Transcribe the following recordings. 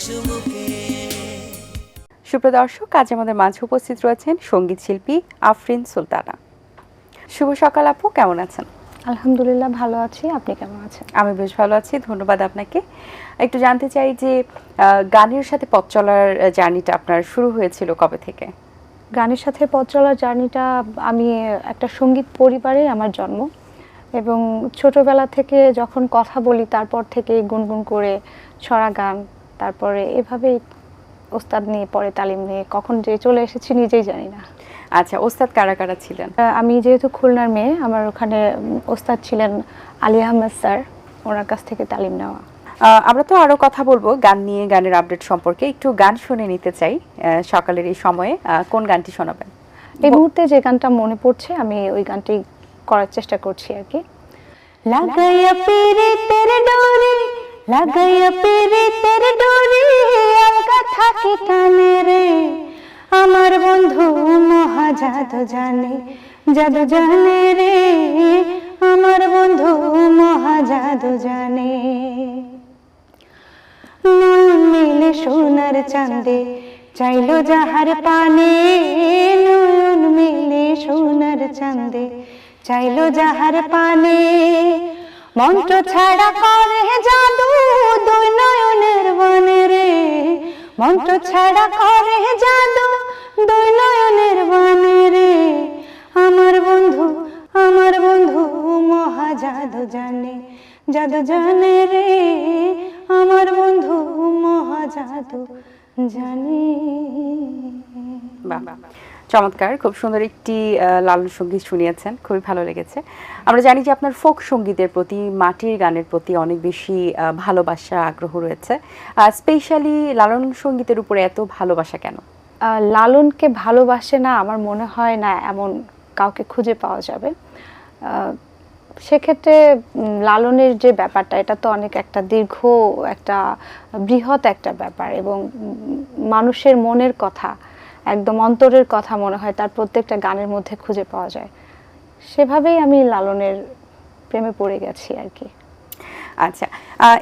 চুমুকে। সুপ্রিয় দর্শক, আজ আমাদের মাঝে উপস্থিত রয়েছেন সঙ্গীত শিল্পী আফরিন সুলতানা। শুভ সকাল আপু, কেমন আছেন? আলহামদুলিল্লাহ, ভালো আছি। আপনি কেমন আছেন? আমি বেশ ভালো আছি, ধন্যবাদ আপনাকে। একটু জানতে চাই যে গানের সাথে পথ চলার জার্নিটা আপনার শুরু হয়েছিল কবে থেকে? গানের সাথে পথ চলার জার্নিটা, আমি একটা সঙ্গীত পরিবারে আমার জন্ম, এবং ছোটবেলা থেকে যখন কথা বলি তারপর থেকে গুনগুন করে ছড়া গান, তারপরে এভাবেই ওস্তাদ নিয়ে পরে তালিম নিয়ে কখন যে চলে এসেছি নিজেই জানি না। আচ্ছা, ওস্তাদ কারা কারা ছিলেন? আমি যেহেতু খুলনার মেয়ে, আমার ওখানে ওস্তাদ ছিলেন আলী আহমেদ স্যার, ওনার কাছ থেকে তালিম নেওয়া। আমরা তো আরো কথা বলবো গান নিয়ে, গানের আপডেট সম্পর্কে। একটু গান শুনে নিতে চাই সকালের এই সময়ে। কোন গানটি শোনাবেন? এই মুহূর্তে যে গানটা মনে পড়ছে আমি ওই গানটি করার চেষ্টা করছি আর কি। লাগাইয়া পিরিতের ডোরি, লাগাইয়া পিরিতের ডোরি, আলগা থাকি টানে রে, আমার বন্ধু মহা জাদু জানে, জাদু জানে রে, আমার বন্ধু মহা জাদু জানে। নয়ন মেলে সোনার চাঁদে, চাইলো যাহার পানে, নয়ন মেলে সোনার চাঁদে, চাইলো যাহার পানে, মন্ত্র ছাড়া করে জাদু দুই নয়নের বনে রে, মন্ত্র ছাড়া করে জাদু দুই নয়নের বনে রে, আমার বন্ধু মহা জাদু জানে, জাদু জানে রে, আমার বন্ধু মহা জাদু জানে। বাহ, চমৎকার! খুব সুন্দর একটি লালন সঙ্গীত শুনিয়েছেন, খুবই ভালো লেগেছে। আমরা জানি যে আপনার ফোক সঙ্গীতের প্রতি, মাটির গানের প্রতি অনেক বেশি ভালোবাসা, আগ্রহ রয়েছে। স্পেশালি লালন সঙ্গীতের উপরে এত ভালোবাসা কেন? লালনকে ভালোবাসে না আমার মনে হয় না এমন কাউকে খুঁজে পাওয়া যাবে। সেক্ষেত্রে লালনের যে ব্যাপারটা, এটা তো অনেক একটা দীর্ঘ, একটা বৃহৎ একটা ব্যাপার, এবং মানুষের মনের কথা, একদম অন্তরের কথা মনে হয় তার প্রত্যেকটা গানের মধ্যে খুঁজে পাওয়া যায়। সেভাবেই আমি লালনের প্রেমে পড়ে গেছি আর কি। আচ্ছা,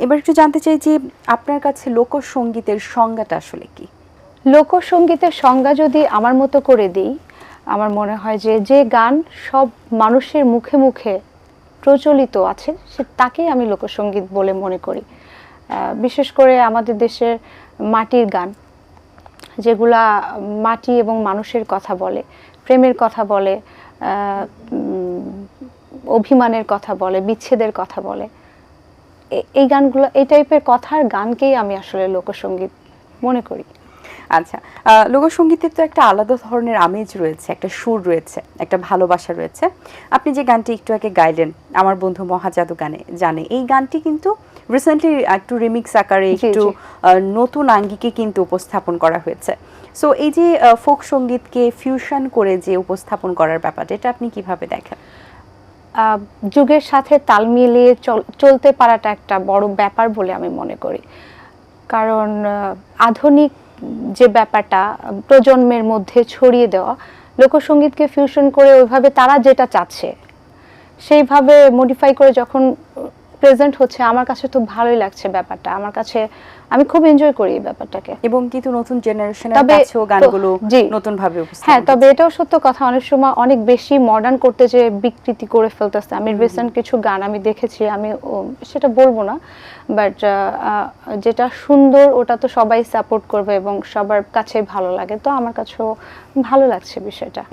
এবার একটু জানতে চাই যে আপনার কাছে লোকসঙ্গীতের সংজ্ঞাটা আসলে কি? লোকসঙ্গীতের সংজ্ঞা যদি আমার মতো করে দিই, আমার মনে হয় যে যে গান সব মানুষের মুখে মুখে প্রচলিত আছে, তাকেই আমি লোকসঙ্গীত বলে মনে করি। বিশেষ করে আমাদের দেশের মাটির গান, যেগুলা মাটি এবং মানুষের কথা বলে, প্রেমের কথা বলে, অভিমানের কথা বলে, বিচ্ছেদের কথা বলে, এই গানগুলো, এই টাইপের কথার গানকেই আমি আসলে লোকসঙ্গীত মনে করি। আচ্ছা, লোকসঙ্গীতের তো একটা আলাদা ধরনের আমেজ রয়েছে, একটা সুর রয়েছে, একটা ভালোবাসা রয়েছে। আপনি যে গানটি একটু আগে গাইলেন, আমার বন্ধু মহা জাদু গানে জানে, এই গানটি কিন্তু রিসেন্টলি একটু রিমিক্স আকারে, একটু নতুন আঙ্গিকে কিন্তু উপস্থাপন করা হয়েছে। সো এই যে ফোক সঙ্গীতকে ফিউশন করে যে উপস্থাপন করার ব্যাপারটা, এটা আপনি কিভাবে দেখেন? যুগের সাথে তাল মিলিয়ে চলতে পারাটা একটা বড় ব্যাপার বলে আমি মনে করি। কারণ আধুনিক যে ব্যাপারটা প্রজন্মের মধ্যে ছড়িয়ে দেওয়া, লোকসঙ্গীতকে ফিউশন করে ওইভাবে তারা যেটা চাচ্ছে সেইভাবে মডিফাই করে যখন প্রেজেন্ট হচ্ছে, আমার কাছে তো ভালোই লাগছে ব্যাপারটা। আমার কাছে, আমি খুব এনজয় করি এই ব্যাপারটাকে। এবং কিন্তু নতুন জেনারেশনের কাছেও গানগুলো নতুন ভাবে উপস্থাপন। হ্যাঁ, তবে এটাও সত্য কথা, অনেক সময় অনেক বেশি মডার্ন করতে যে বিকৃতি করে ফেলতেছে। আমি রিসেন্ট কিছু গান আমি দেখেছি, আমি সেটা বলবো না, বাট যেটা সুন্দর ওটা তো সবাই সাপোর্ট করবে এবং সবার কাছে ভালো লাগে। তো আমার কাছেও ভালো লাগছে বিষয়টা।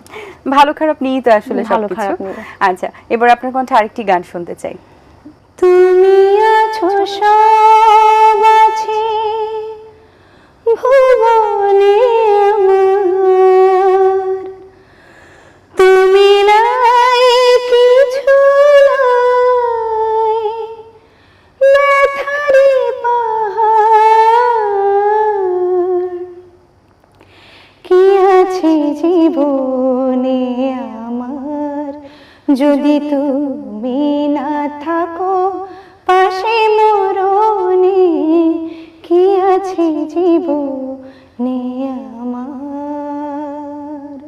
ভালো খারাপ নিয়ে তো আসলে ভালো সবকিছু। খারাপ নিয়ে। আচ্ছা, এবার আপনার কণ্ঠে আরেকটি গান শুনতে চাই। তুমি আছো সব আছে ভুবনে আমার, তুমি নাই কিছু নাই, ব্যথারি পাহাড়, কি আছে জীবনে আমার, যদি তুমি না থাকো পাশে মরণে, কি আছে জীবনে আমার।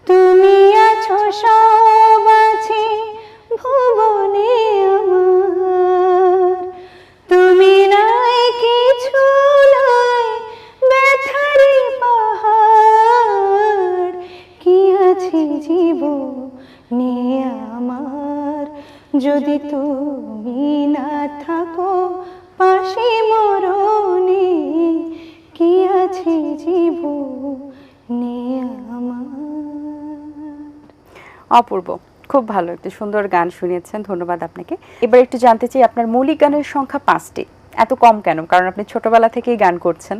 তুমি আছো সব আছে ভুবনে আমার, তুমি নাই কিছু তুমি না থাকো পাশে মরণে কি আছে জীবনে আমার। অপূর্ব, খুব ভালো, একটি সুন্দর গান শুনিয়েছেন, ধন্যবাদ আপনাকে। এবার একটু জানতে চাই আপনার মৌলিক গানের সংখ্যা 5টি, এত কম কেন? কারণ আপনি ছোটবেলা থেকেই গান করছেন,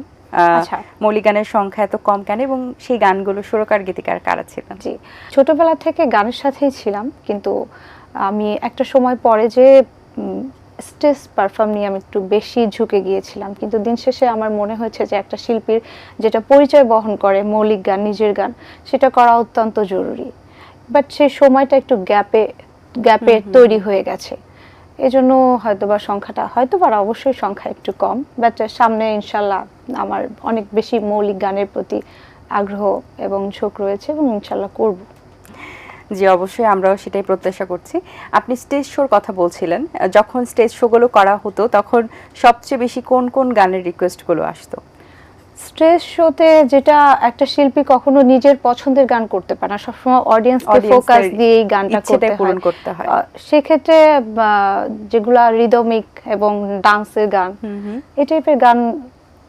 আচ্ছা। মৌলিক গানের সংখ্যা এত কম কেন, এবং সেই গানগুলো সুরকার গীতিকার কারা ছিলেন? জি, ছোটবেলা থেকে গানের সাথেই ছিলাম, কিন্তু আমি একটা সময় পরে যে স্টেজ পারফর্ম নিয়ে আমি একটু বেশি ঝুঁকে গিয়েছিলাম, কিন্তু দিন শেষে আমার মনে হয়েছে যে একটা শিল্পীর যেটা পরিচয় বহন করে মৌলিক গান, নিজের গান, সেটা করা অত্যন্ত জরুরি। বাট সেই সময়টা একটু গ্যাপে তৈরি হয়ে গেছে, এজন্য হয়তোবা সংখ্যাটা অবশ্যই সংখ্যা একটু কম, বাট সামনে ইনশাল্লাহ আমার অনেক বেশি মৌলিক গানের প্রতি আগ্রহ এবং ঝোঁক রয়েছে এবং ইনশাল্লাহ করব। জি, অবশ্যই, আমরাও সেটাই প্রত্যাশা করছি। আপনি স্টেজ শোর কথা বলছিলেন, যখন স্টেজ শোগুলো করা হতো তখন সবচেয়ে বেশি কোন কোন গানের রিকোয়েস্টগুলো আসতো? স্টেজ শোতে যেটা একটা শিল্পী কখনো নিজের পছন্দের গান করতে পারে না, সবসময় অডিয়েন্সকে ফোকাস দিয়ে এই গানটা করতে হয়। সেক্ষেত্রে যেগুলা রিদমিক এবং ডান্সের গান, এই টাইপের গান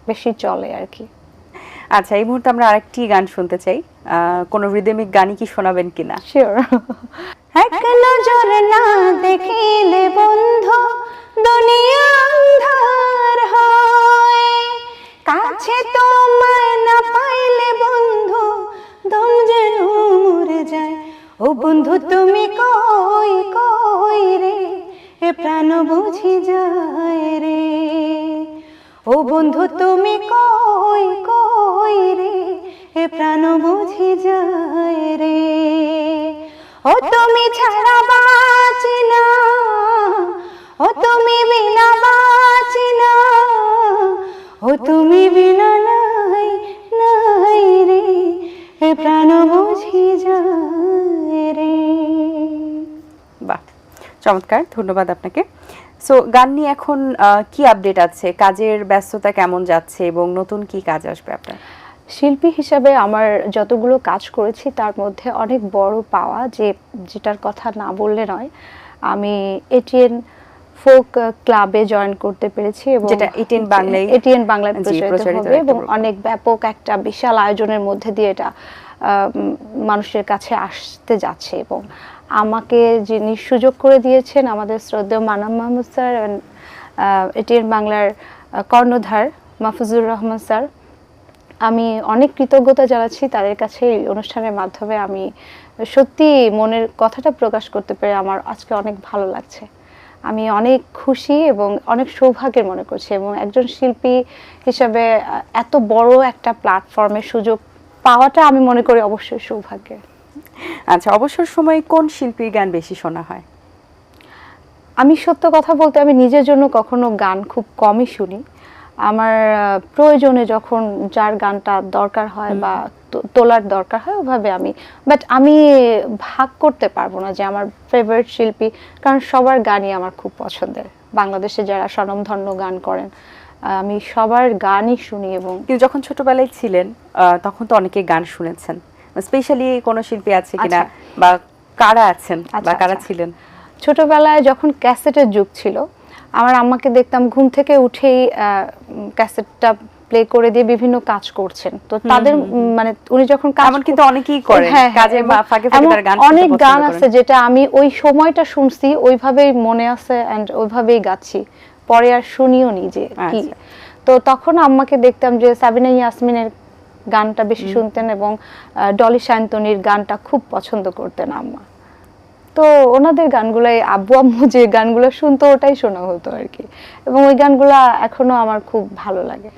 বেশি চলে আর কি। আচ্ছা, এই মুহূর্তে আমরা আরেকটি গান শুনতে চাই, কোন রিদমিক গানই কি শোনাবেন কিনা? শিওর। এক নজর না দেখিলে বন্ধু দুনিয়া আন্ধার হয়, কাছে তোমায় না পাইলে বন্ধু দম যেন মরে যায়। ও বন্ধু তুমি কই কই রে, এ প্রাণ বুঝি যায় রে। ও বন্ধু তুমি কই কই রে, এ প্রাণ বুঝি যায় রে। ও তুমি ছাড়া বাঁচি না, ও তুমি বিনা বাঁচি না, ও তুমি বিনা নাই নাই রে, এ প্রাণ বুঝি যায় রে। বাহ, চমৎকার, ধন্যবাদ আপনাকে। সো গান নিয়ে এখন কি আপডেট আছে, কাজের ব্যস্ততা কেমন যাচ্ছে এবং নতুন কি কাজ আসবে আপনার? শিল্পী হিসাবে আমার যতগুলো কাজ করেছি তার মধ্যে অনেক বড় পাওয়া যেটার কথা না বললে নয়, আমি এটিএন ফোক ক্লাবে জয়েন করতে পেরেছি এবং যেটা এটিএন বাংলায় প্রচারিত হবে এবং অনেক ব্যাপক একটা বিশাল আয়োজনের মধ্যে দিয়ে এটা মানুষের কাছে আসতে যাচ্ছে। এবং আমাকে যিনি সুযোগ করে দিয়েছেন আমাদের শ্রদ্ধেয় মানাম মাহমুদ স্যার, এটিএন বাংলার কর্ণধার মাহফুজুর রহমান স্যার, আমি অনেক কৃতজ্ঞতা জানাচ্ছি তাদের কাছে। এই অনুষ্ঠানের মাধ্যমে আমি সত্যি মনের কথাটা প্রকাশ করতে পেরে আমার আজকে অনেক ভালো লাগছে। আমি অনেক খুশি এবং অনেক সৌভাগ্যের মনে করছি, এবং একজন শিল্পী হিসাবে এত বড় একটা প্ল্যাটফর্মে সুযোগ পাওয়াটা আমি মনে করি অবশ্যই সৌভাগ্যের। আচ্ছা, অবসর সময় কোন শিল্পীর গান বেশি শোনা হয়? আমি সত্য কথা বলতে আমি নিজের জন্য কখনো গান খুব কমই শুনি। আমার প্রয়োজনে যখন যার গানটা দরকার হয় বা তোলার দরকার হয় ওভাবে বাট আমি ভাগ করতে পারবো না যে আমার ফেভারিট শিল্পী, কারণ সবার গানই আমার খুব পছন্দের। বাংলাদেশে যারা স্বনামধন্য গান করেন আমি সবার গানই শুনি। এবং কিন্তু যখন ছোটবেলায় ছিলেন তখন তো অনেকে গান শুনেছেন, স্পেশালি কোনো শিল্পী আছে কিনা বা কারা আছেন বা কারা ছিলেন? ছোটবেলায় যখন ক্যাসেটের যুগ ছিল, আমার আম্মাকে দেখতাম ঘুম থেকে উঠেই ক্যাসেটটা প্লে করে দিয়ে বিভিন্ন কাজ করছেন। তো তাদের মানে উনি যখন কাজ, এমন কিন্তু অনেকেই করেন কাজের ফাঁকে ফাঁকে তারা গান শুনতে অনেক পছন্দ গান করেন। আছে যেটা আমি ওই সময়টা শুনছি, ওইভাবেই মনে আছে এন্ড ওইভাবেই গাচ্ছি, পরে আর শুনিও নি যে কি। তো তখন আম্মাকে দেখতাম যে সাবিনা ইয়াসমিনের গানটা বেশি শুনতেন এবং ডলি শান্তনির গানটা খুব পছন্দ করতেন আম্মা। তো ওনাদের গানগুলাই আব্বু আম্মু যে গানগুলো শুনতো ওটাই শোনা হতো আর কি, এবং ওই গানগুলো এখনো আমার খুব ভালো লাগে।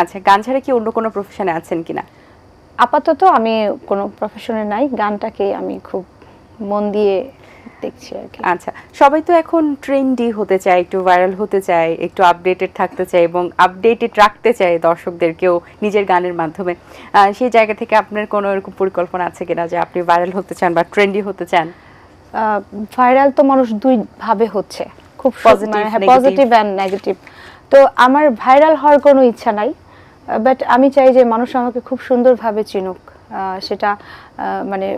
আচ্ছা, গান ছাড়া কি অন্য কোনো প্রফেশনে আছেন কিনা? আপাতত আমি কোনো প্রফেশনে নাই, গানটাকে আমি খুব মন দিয়ে দেখছি আর কি। আচ্ছা, সবাই তো এখন ট্রেন্ডি হতে চায়, একটু ভাইরাল হতে চায়, একটু আপডেটেড থাকতে চায় এবং আপডেটেড রাখতে চায় দর্শকদেরকেও নিজের গানের মাধ্যমে। সেই জায়গা থেকে আপনার কোনো এরকম পরিকল্পনা আছে কিনা যে আপনি ভাইরাল হতে চান বা ট্রেন্ডি হতে চান? ভাইরাল তো মানুষ দুই ভাবে হচ্ছে, খুব পজিটিভ অ্যান্ড নেগেটিভ। তো আমার ভাইরাল হওয়ার কোনো ইচ্ছা নাই, বাট আমি চাই যে মানুষ আমাকে খুব সুন্দরভাবে চিনুক, সেটা মানে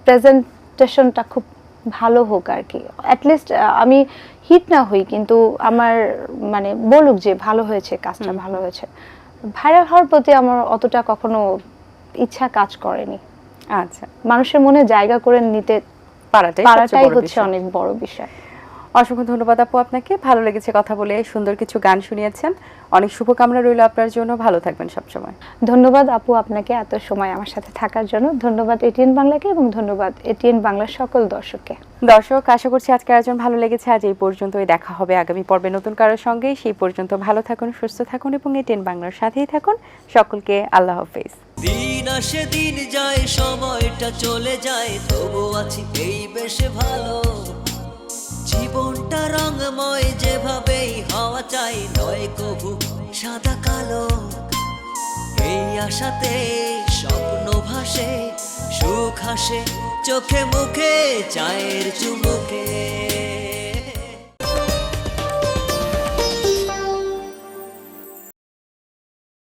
প্রেজেন্টেশনটা খুব ভালো হোক আর কি, অ্যাটলিস্ট আমি হিট না হই কিন্তু আমার মানে বলুক যে ভালো হয়েছে, কাজটা ভালো হয়েছে। ভাইরাল হওয়ার প্রতি আমার অতটা কখনো ইচ্ছা কাজ করেনি। আচ্ছা, মানুষের মনে জায়গা করে নিতে পারাটাই পারাটাই হচ্ছে অনেক বড় বিষয়। অসংখ্য ধন্যবাদ আপু আপনাকে, ভালো লেগেছে কথা বলে, সুন্দর কিছু গান শুনিয়েছেন। অনেক শুভকামনা রইল আপনার জন্য, ভালো থাকবেন সবসময়। ধন্যবাদ আপু আপনাকে এত সময় আমার সাথে থাকার জন্য, ধন্যবাদ এটিএন বাংলাকে এবং ধন্যবাদ এটিএন বাংলার সকল দর্শককে। দর্শক, আশা করছি আজকের আয়োজন ভালো লেগেছে। আজ এই পর্যন্তই, দেখা হবে আগামী পর্বে নতুন কারোর সঙ্গে। সেই পর্যন্ত ভালো থাকুন, সুস্থ থাকুন এবং এটিএন বাংলার সাথেই থাকুন। সকলকে আল্লাহ হাফেজ। দিন আসে দিন যায়, সময়টা চলে যায়, তবু আছি এই বেশ ভালো। জীবনটা রঙময়, যেভাবেই হওয়া চাই, নয় কভু সাদা কালো। এই আশাতে স্বপ্ন ভাসে, সুখ হাসে চোখে মুখে, চায়ের চুমুকে।